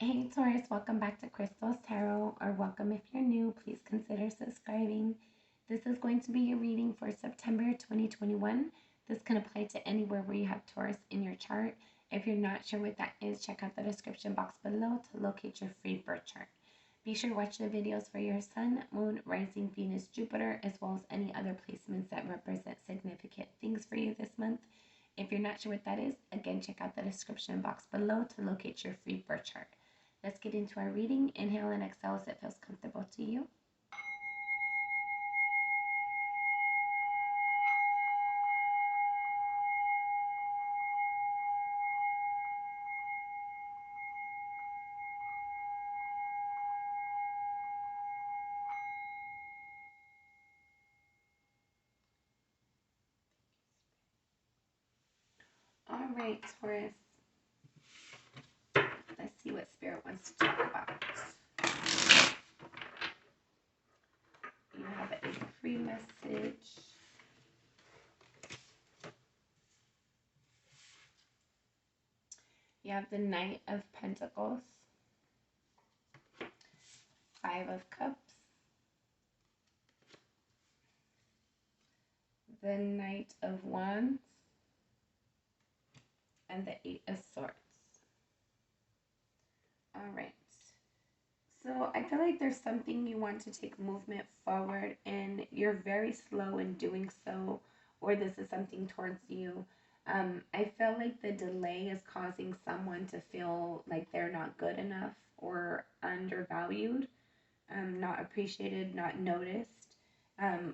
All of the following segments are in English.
Hey Taurus, welcome back to Crystal's Tarot, or welcome if you're new. Please consider subscribing. This is going to be your reading for September 2021. This can apply to anywhere where you have Taurus in your chart. If you're not sure what that is, check out the description box below to locate your free birth chart. Be sure to watch the videos for your Sun, Moon, Rising, Venus, Jupiter, as well as any other placements that represent significant things for you this month. If you're not sure what that is, again, check out the description box below to locate your free birth chart. Let's get into our reading. Inhale and exhale as it feels comfortable to you. All right, Taurus. Let's see what Spirit wants to talk about. You have a free message. You have the Knight of Pentacles, Five of Cups, the Knight of Wands, and the Eight of Swords. All right. So I feel like there's something you want to take movement forward and you're very slow in doing so, or this is something towards you. I feel like the delay is causing someone to feel like they're not good enough or undervalued, not appreciated, not noticed.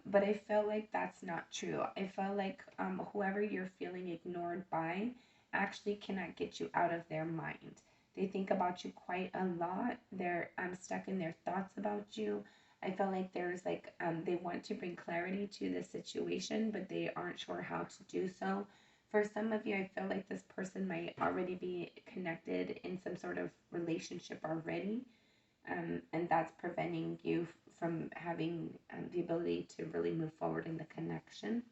But I feel like that's not true. I feel like whoever you're feeling ignored by actually cannot get you out of their mind. They think about you quite a lot. They're stuck in their thoughts about you. I feel like there's like they want to bring clarity to the situation, but they aren't sure how to do so. For some of you, I feel like this person might already be connected in some sort of relationship already, and that's preventing you from having the ability to really move forward in the connection.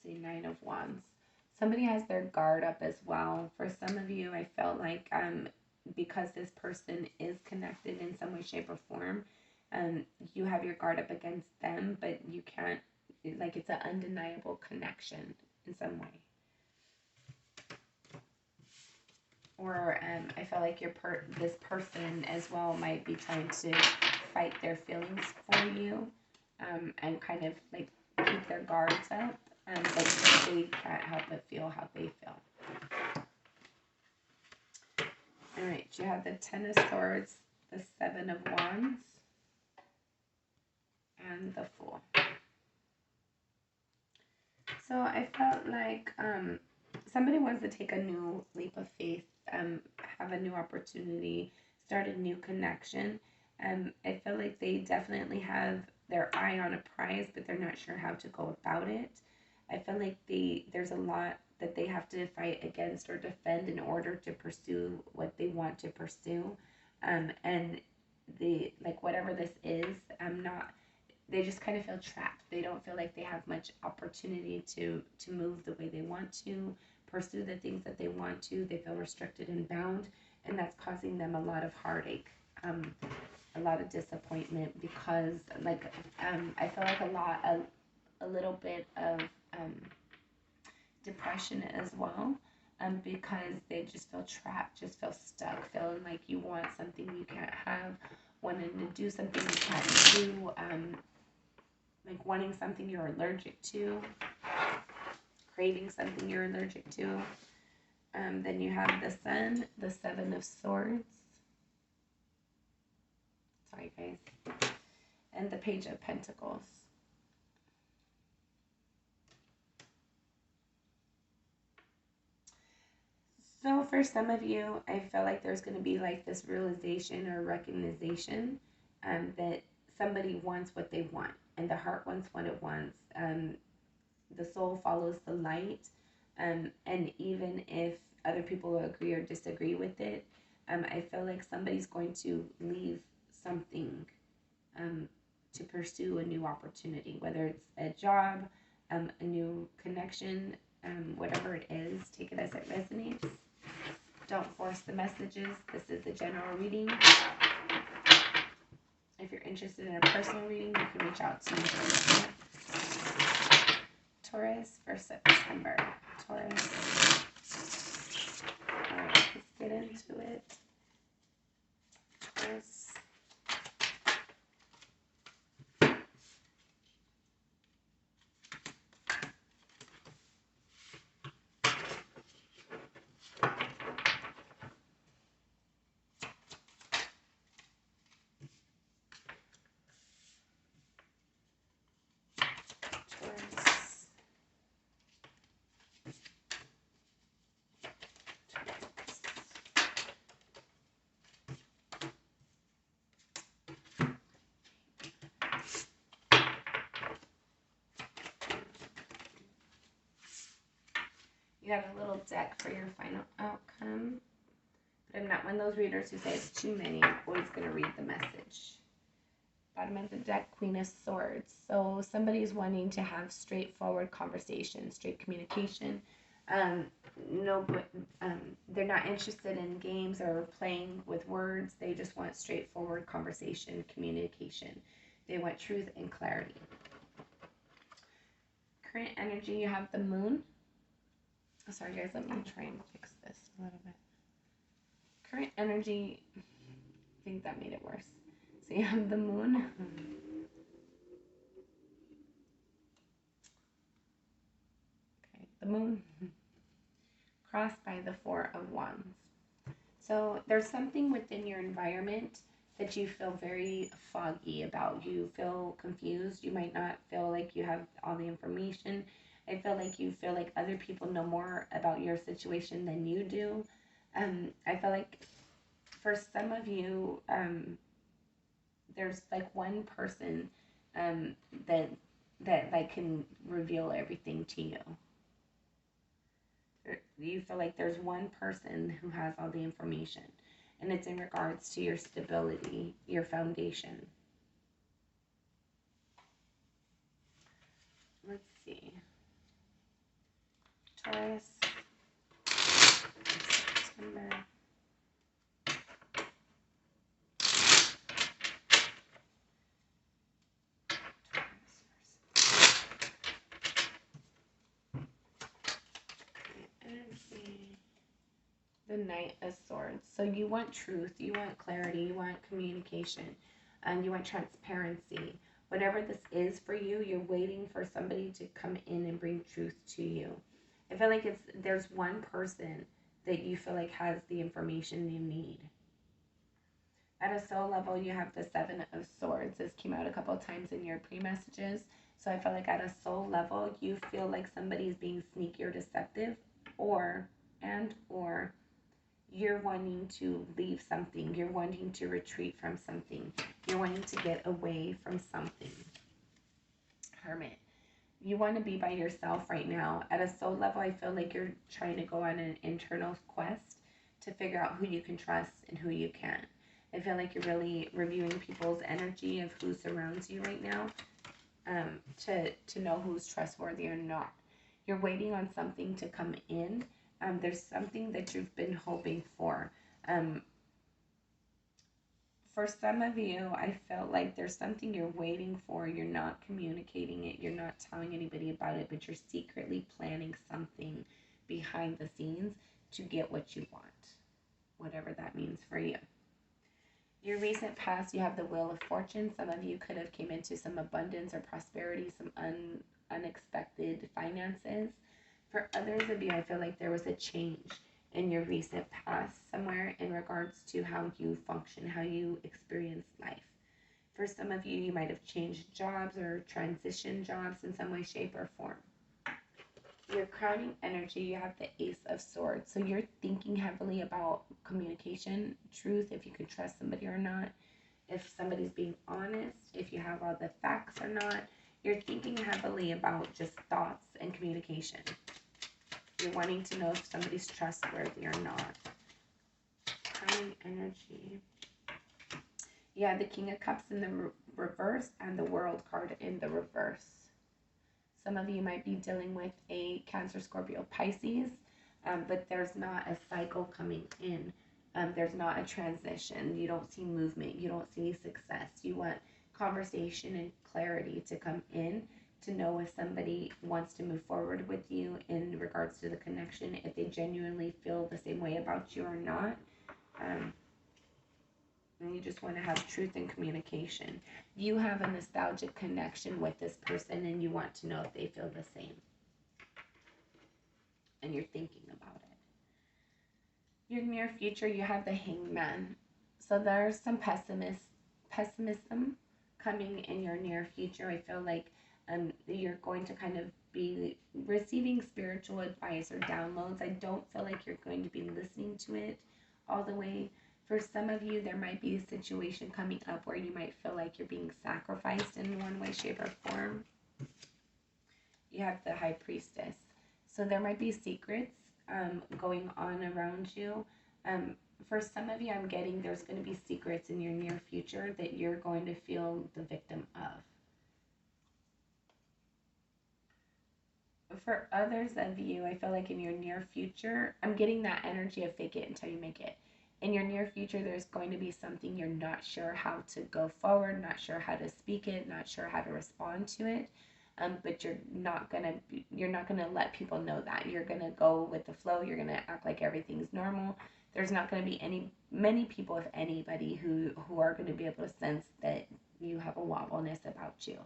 See, Nine of Wands. Somebody has their guard up as well. For some of you, I felt like because this person is connected in some way, shape, or form, you have your guard up against them, but you can't, like, it's an undeniable connection in some way. Or I feel like this person as well might be trying to fight their feelings for you, and kind of like keep their guards up, but they can't help but feel how they feel. All right, you have the Ten of Swords, the Seven of Wands, and the Fool. So I felt like somebody wants to take a new leap of faith, have a new opportunity, start a new connection. I feel like they definitely have their eye on a prize, but they're not sure how to go about it. I feel like there's a lot that they have to fight against or defend in order to pursue what they want to pursue. And like whatever this is, they just kind of feel trapped. They don't feel like they have much opportunity to move the way they want to, pursue the things that they want to. They feel restricted and bound, and that's causing them a lot of heartache, a lot of disappointment, because like I feel like a little bit of depression as well, because they just feel trapped, just feel stuck, feeling like you want something you can't have, wanting to do something you can't do, like wanting something you're allergic to, craving something you're allergic to. Then you have the Sun, the Seven of Swords. Sorry, guys. And the Page of Pentacles. So for some of you, I feel like there's going to be like this realization or recognition that somebody wants what they want, and the heart wants what it wants. The soul follows the light, and even if other people agree or disagree with it, I feel like somebody's going to leave something to pursue a new opportunity, whether it's a job, a new connection, whatever it is. Take it as it resonates. force the messages. This is a general reading. If you're interested in a personal reading, you can reach out to me. Taurus for September. Taurus. Alright, let's get into it. Taurus. You got a little deck for your final outcome. But I'm not one of those readers who says too many. I'm always going to read the message. Bottom of the deck, Queen of Swords. So somebody's wanting to have straightforward conversation, straight communication. They're not interested in games or playing with words. They just want straightforward conversation, communication. They want truth and clarity. Current energy, you have the Moon. Oh, sorry guys, let me try and fix this a little bit. Current energy, I think that made it worse. So you have the Moon. Okay, the Moon crossed by the Four of Wands. So there's something within your environment that you feel very foggy about. You feel confused. You might not feel like you have all the information. I feel like you feel like other people know more about your situation than you do. I feel like for some of you, there's like one person that like can reveal everything to you. You feel like there's one person who has all the information, and it's in regards to your stability, your foundation. Let's see. Taurus, September. The Knight of Swords. So you want truth, you want clarity, you want communication, and you want transparency. Whatever this is for you, you're waiting for somebody to come in and bring truth to you. I feel like there's one person that you feel like has the information you need. At a soul level, you have the Seven of Swords. This came out a couple of times in your pre-messages. So I feel like at a soul level, you feel like somebody's being sneaky or deceptive, or you're wanting to leave something. You're wanting to retreat from something. You're wanting to get away from something. Hermit. You want to be by yourself right now. At a soul level, I feel like you're trying to go on an internal quest to figure out who you can trust and who you can't. I feel like you're really reviewing people's energy of who surrounds you right now, to know who's trustworthy or not. You're waiting on something to come in. There's something that you've been hoping for. For some of you, I felt like there's something you're waiting for. You're not communicating it. You're not telling anybody about it, but you're secretly planning something behind the scenes to get what you want, whatever that means for you. Your recent past, you have the Wheel of Fortune. Some of you could have came into some abundance or prosperity, some unexpected finances. For others of you, I feel like there was a change in your recent past somewhere in regards to how you function, how you experience life. For some of you, you might have changed jobs or transitioned jobs in some way, shape, or form. Your crowning energy, you have the Ace of Swords. So you're thinking heavily about communication, truth, if you can trust somebody or not, if somebody's being honest, if you have all the facts or not. You're thinking heavily about just thoughts and communication. You're wanting to know if somebody's trustworthy or not. Crowning energy. You have the King of Cups in the reverse and the World card in the reverse. Some of you might be dealing with a Cancer, Scorpio, Pisces, but there's not a cycle coming in. There's not a transition. You don't see movement. You don't see success. You want conversation and clarity to come in to know if somebody wants to move forward with you in regards to the connection, if they genuinely feel the same way about you or not. Um, and you just want to have truth and communication. You have a nostalgic connection with this person and you want to know if they feel the same. And you're thinking about it. Your near future, you have the hangman. So there's some pessimism coming in your near future. I feel like you're going to kind of be receiving spiritual advice or downloads. I don't feel like you're going to be listening to it all the way. For some of you, there might be a situation coming up where you might feel like you're being sacrificed in one way, shape, or form. You have the high priestess. So there might be secrets going on around you. For some of you, I'm getting there's going to be secrets in your near future that you're going to feel the victim of. For others of you, I feel like in your near future, I'm getting that energy of fake it until you make it. In your near future, there's going to be something you're not sure how to go forward, not sure how to speak it, not sure how to respond to it. But you're not gonna let people know that. You're gonna go with the flow. You're gonna act like everything's normal. There's not gonna be many people, if anybody, who are gonna be able to sense that you have a wobbleness about you.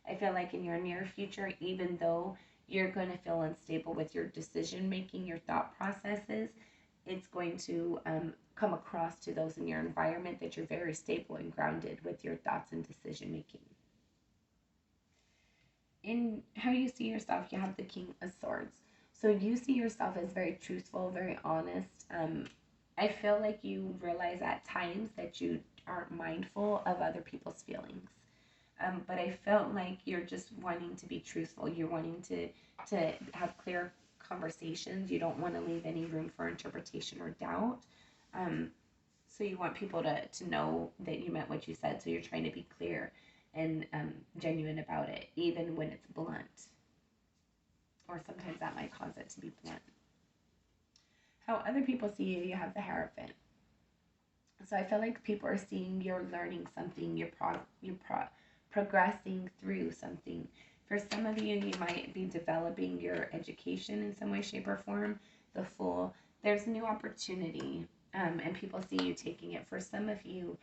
I feel like in your near future, even though you're going to feel unstable with your decision making, your thought processes, it's going to come across to those in your environment that you're very stable and grounded with your thoughts and decision making. In how you see yourself, you have the King of Swords. So you see yourself as very truthful, very honest. I feel like you realize at times that you aren't mindful of other people's feelings. But I felt like you're just wanting to be truthful. You're wanting to have clear conversations. You don't want to leave any room for interpretation or doubt. So you want people to know that you meant what you said. So you're trying to be clear and genuine about it, even when it's blunt. Or sometimes that might cause it to be blunt. How other people see you, you have the Hierophant. So I feel like people are seeing you're learning something, you're progressing through something. For some of you, you might be developing your education in some way, shape, or form. The Fool, there's new opportunity, and people see you taking it. For some of you,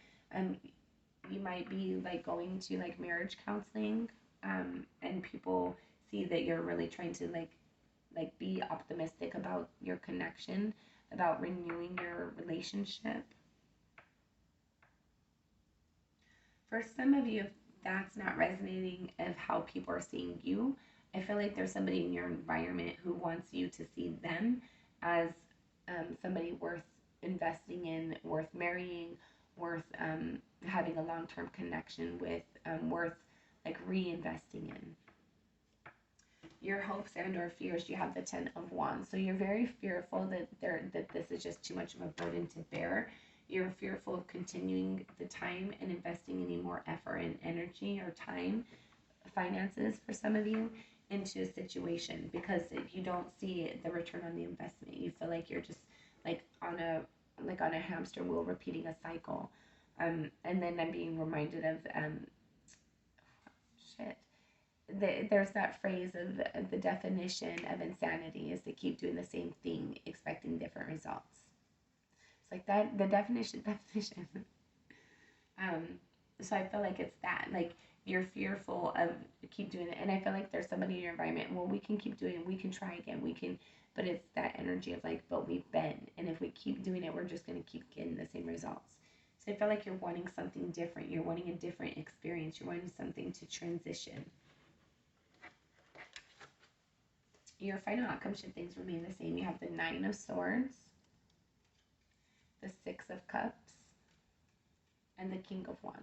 you might be like going to like marriage counseling, and people see that you're really trying to like be optimistic about your connection, about renewing your relationship. For some of you, if that's not resonating of how people are seeing you, I feel like there's somebody in your environment who wants you to see them as somebody worth investing in, worth marrying, worth having a long-term connection with, worth like reinvesting in. Your hopes and or fears, you have the Ten of Wands. So you're very fearful that this is just too much of a burden to bear. You're fearful of continuing the time and investing any more effort and energy or time, finances for some of you, into a situation because you don't see the return on the investment. You feel like you're just like on a hamster wheel repeating a cycle. And then I'm being reminded of there's that phrase of the definition of insanity is to keep doing the same thing expecting different results. It's like that, the definition. So I feel like it's that, like you're fearful of keep doing it, and I feel like there's somebody in your environment. Well, we can keep doing it. We can try again. We can, but it's that energy of like, but we've been, and if we keep doing it, we're just gonna keep getting the same results. So I feel like you're wanting something different. You're wanting a different experience. You're wanting something to transition. Your final outcome, should things remain the same, you have the Nine of Swords, the Six of Cups, and the King of Wands.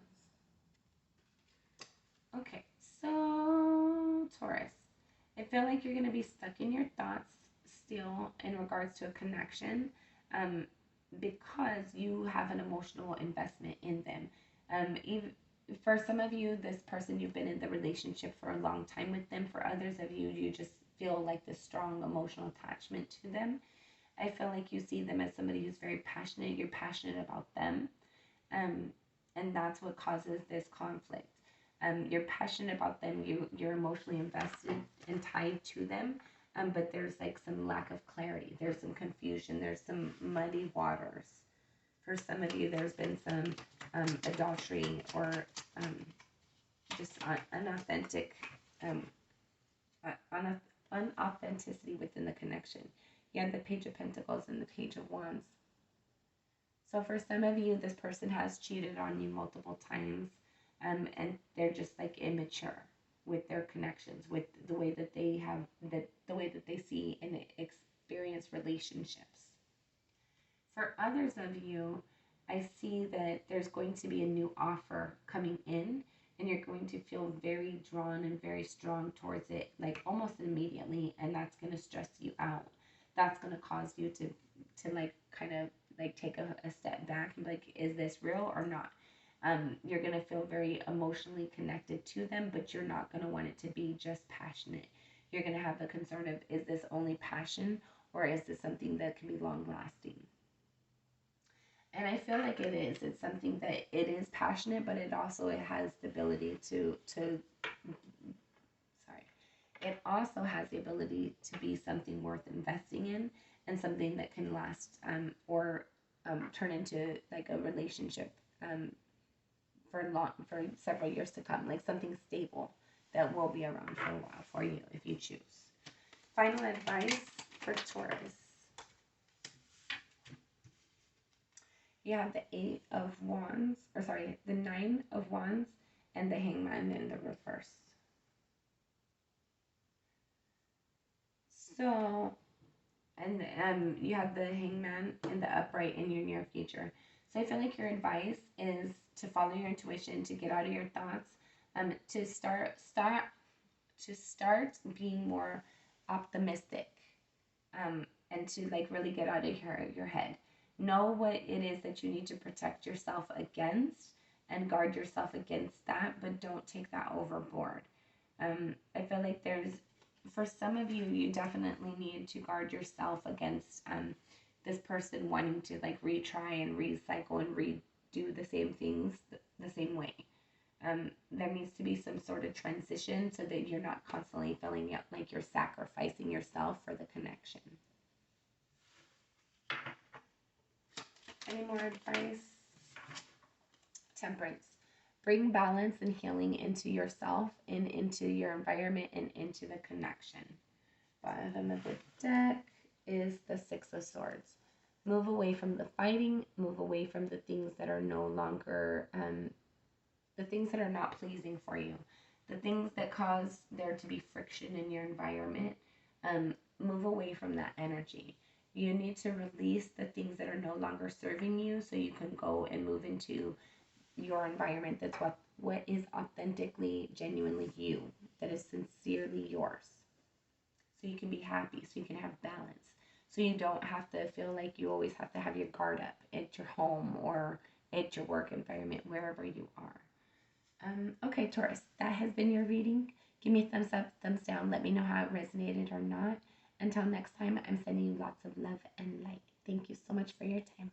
Okay, so Taurus, I feel like you're going to be stuck in your thoughts still in regards to a connection, because you have an emotional investment in them. Even for some of you, this person, you've been in the relationship for a long time with them. For others of you, you just feel like this strong emotional attachment to them. I feel like you see them as somebody who's very passionate. You're passionate about them. Um, and that's what causes this conflict. You're passionate about them. You're emotionally invested and tied to them. But there's like some lack of clarity. There's some confusion. There's some muddy waters. For some of you, there's been some adultery or just unauthentic, um, unauthenticity within the connection. You have the Page of Pentacles and the Page of Wands. So for some of you, this person has cheated on you multiple times, and they're just like immature with their connections, with the way that they have the way that they see and experience relationships. For others of you, I see that there's going to be a new offer coming in, and you're going to feel very drawn and very strong towards it, like almost immediately, and that's going to stress you out. That's going to cause you to like kind of like take a step back and be like, is this real or not? You're going to feel very emotionally connected to them, but you're not going to want it to be just passionate. You're going to have the concern of, is this only passion, or is this something that can be long lasting? And I feel like it is. It's something that it is passionate, but it has the ability to sorry. It also has the ability to be something worth investing in, and something that can last, or turn into like a relationship, for several years to come, like something stable that will be around for a while for you if you choose. Final advice for Taurus. You have the the Nine of Wands and the Hangman in the reverse. So, and you have the Hangman in the upright in your near future. So I feel like your advice is to follow your intuition, to get out of your thoughts, to start being more optimistic, and to like really get out of your head. Know what it is that you need to protect yourself against and guard yourself against that, but don't take that overboard. I feel like for some of you, you definitely need to guard yourself against this person wanting to like retry and recycle and redo the same things the same way. There needs to be some sort of transition so that you're not constantly feeling like you're sacrificing yourself for the connection. Any more advice? Temperance. Bring balance and healing into yourself and into your environment and into the connection. Bottom of the deck is the Six of Swords. Move away from the fighting. Move away from the things that are no longer, the things that are not pleasing for you. The things that cause there to be friction in your environment. Move away from that energy. You need to release the things that are no longer serving you so you can go and move into your environment that's what is authentically, genuinely you, that is sincerely yours. So you can be happy, so you can have balance. So you don't have to feel like you always have to have your guard up at your home or at your work environment, wherever you are. Okay, Taurus, that has been your reading. Give me a thumbs up, thumbs down. Let me know how it resonated or not. Until next time, I'm sending you lots of love and light. Thank you so much for your time.